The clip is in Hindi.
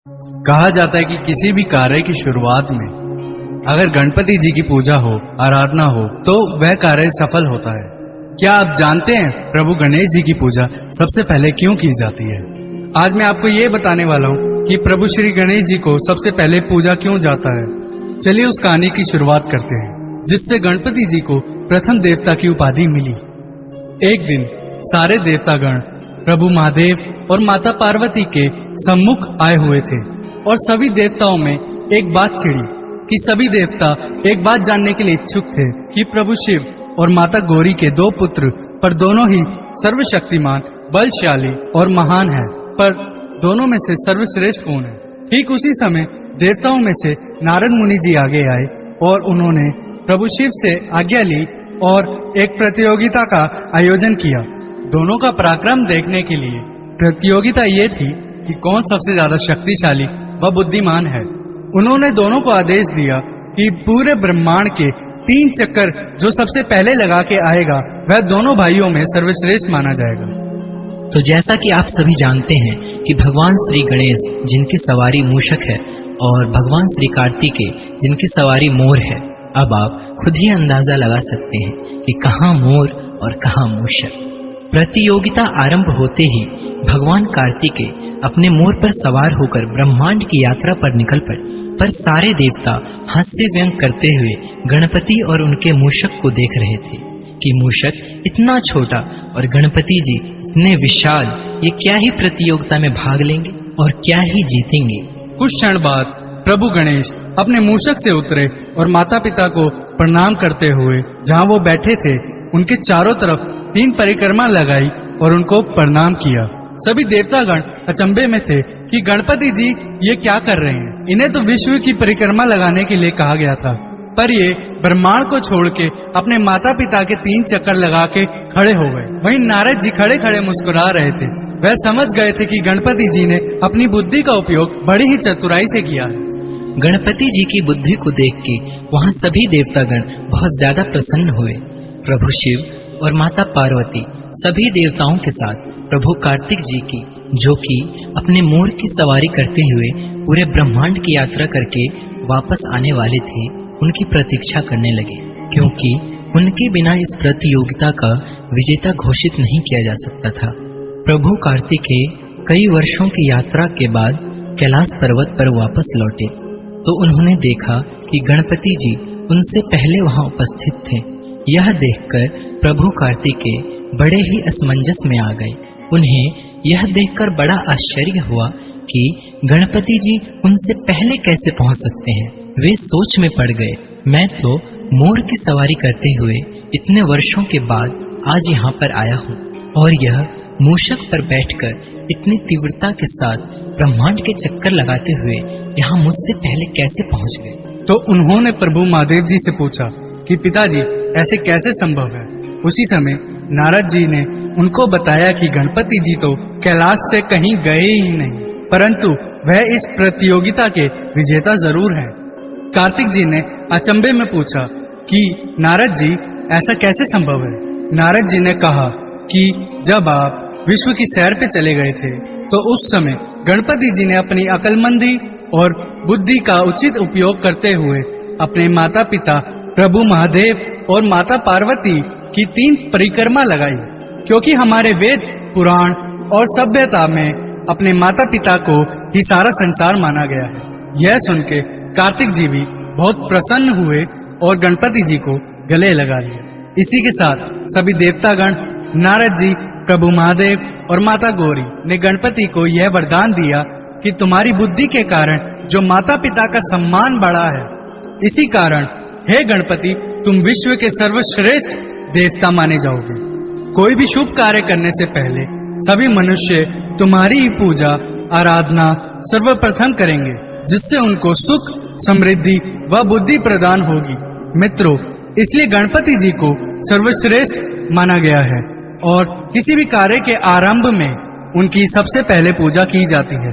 कहा जाता है कि किसी भी कार्य की शुरुआत में अगर गणपति जी की पूजा हो, आराधना हो, तो वह कार्य सफल होता है। क्या आप जानते हैं प्रभु गणेश जी की पूजा सबसे पहले क्यों की जाती है? आज मैं आपको ये बताने वाला हूँ कि प्रभु श्री गणेश जी को सबसे पहले पूजा क्यों जाता है। चलिए उस कहानी की शुरुआत करते हैं जिससे गणपति जी को प्रथम देवता की उपाधि मिली। एक दिन सारे देवतागण प्रभु महादेव और माता पार्वती के सम्मुख आए हुए थे और सभी देवताओं में एक बात छिड़ी कि सभी देवता एक बात जानने के लिए इच्छुक थे कि प्रभु शिव और माता गौरी के दो पुत्र पर दोनों ही सर्वशक्तिमान, बलशाली और महान हैं, पर दोनों में से सर्वश्रेष्ठ कौन है? ठीक उसी समय देवताओं में से नारद मुनि जी आगे आए और उन्होंने प्रभु शिव से आज्ञा ली और एक प्रतियोगिता का आयोजन किया। दोनों का पराक्रम देखने के लिए प्रतियोगिता ये थी कि कौन सबसे ज्यादा शक्तिशाली व बुद्धिमान है। उन्होंने दोनों को आदेश दिया कि पूरे ब्रह्मांड के 3 चक्कर जो सबसे पहले लगा के आएगा वह दोनों भाइयों में सर्वश्रेष्ठ माना जाएगा। तो जैसा कि आप सभी जानते हैं कि भगवान श्री गणेश जिनकी सवारी मूषक है और भगवान श्री कार्तिकेय जिनकी सवारी मोर है, अब आप खुद ही अंदाजा लगा सकते हैं कि कहाँ मोर और कहाँ मूषक। प्रतियोगिता आरंभ होते ही भगवान कार्तिकेय अपने मोर पर सवार होकर ब्रह्मांड की यात्रा पर निकल पड़े, पर सारे देवता हास्य व्यंग करते हुए गणपति और उनके मूषक को देख रहे थे कि मूषक इतना छोटा और गणपति जी इतने विशाल, ये क्या ही प्रतियोगिता में भाग लेंगे और क्या ही जीतेंगे। कुछ क्षण बाद प्रभु गणेश अपने मूषक से उतरे और माता पिता को प्रणाम करते हुए जहाँ वो बैठे थे उनके चारों तरफ 3 परिक्रमा लगाई और उनको प्रणाम किया। सभी देवतागण अचंभे में थे कि गणपति जी ये क्या कर रहे हैं। इन्हें तो विश्व की परिक्रमा लगाने के लिए कहा गया था, पर ये ब्रह्मांड को छोड़ के अपने माता पिता के 3 चक्कर लगा के खड़े हो गए। वहीं नारद जी खड़े खड़े मुस्कुरा रहे थे। वह समझ गए थे कि गणपति जी ने अपनी बुद्धि का उपयोग बड़ी ही चतुराई से किया है। गणपति जी की बुद्धि को देख के वहाँ सभी देवतागण बहुत ज्यादा प्रसन्न हुए। प्रभु शिव और माता पार्वती सभी देवताओं के साथ प्रभु कार्तिक जी की, जो कि अपने मोर की सवारी करते हुए पूरे ब्रह्मांड की यात्रा करके वापस आने वाले थे, उनकी प्रतीक्षा करने लगे, क्योंकि उनके बिना इस प्रतियोगिता का विजेता घोषित नहीं किया जा सकता था। प्रभु कार्तिकेय कई वर्षों की यात्रा के बाद कैलाश पर्वत पर वापस लौटे तो उन्होंने देखा कि गणपति जी उनसे पहले वहां उपस्थित थे। यह देखकर प्रभु कार्तिकेय बड़े ही असमंजस में आ गए। उन्हें यह देखकर बड़ा आश्चर्य हुआ कि गणपति जी उनसे पहले कैसे पहुंच सकते हैं। वे सोच में पड़ गए, मैं तो मोर की सवारी करते हुए इतने वर्षों के बाद आज यहाँ पर आया हूँ और यह मूषक पर बैठकर इतनी तीव्रता के साथ ब्रह्मांड के चक्कर लगाते हुए यहाँ मुझसे पहले कैसे पहुँच गए। तो उन्होंने प्रभु महादेव जी से पूछा कि पिताजी ऐसे कैसे संभव है। उसी समय नारद जी ने उनको बताया कि गणपति जी तो कैलाश से कहीं गए ही नहीं, परंतु वह इस प्रतियोगिता के विजेता जरूर हैं। कार्तिक जी ने अचंभे में पूछा कि नारद जी ऐसा कैसे संभव है। नारद जी ने कहा कि जब आप विश्व की सैर पे चले गए थे तो उस समय गणपति जी ने अपनी अकलमंदी और बुद्धि का उचित उपयोग करते हुए अपने माता पिता प्रभु महादेव और माता पार्वती की 3 परिक्रमा लगाई, क्योंकि हमारे वेद, पुराण और सभ्यता में अपने माता पिता को ही सारा संसार माना गया है। यह सुन के कार्तिक जी भी बहुत प्रसन्न हुए और गणपति जी को गले लगा लिया। इसी के साथ सभी देवतागण, नारद जी, प्रभु महादेव और माता गौरी ने गणपति को यह वरदान दिया कि तुम्हारी बुद्धि के कारण जो माता पिता का सम्मान बढ़ा है, इसी कारण हे गणपति तुम विश्व के सर्वश्रेष्ठ देवता माने जाओगे। कोई भी शुभ कार्य करने से पहले सभी मनुष्य तुम्हारी ही पूजा, आराधना सर्वप्रथम करेंगे, जिससे उनको सुख, समृद्धि व बुद्धि प्रदान होगी। मित्रों, इसलिए गणपति जी को सर्वश्रेष्ठ माना गया है और किसी भी कार्य के आरंभ में उनकी सबसे पहले पूजा की जाती है।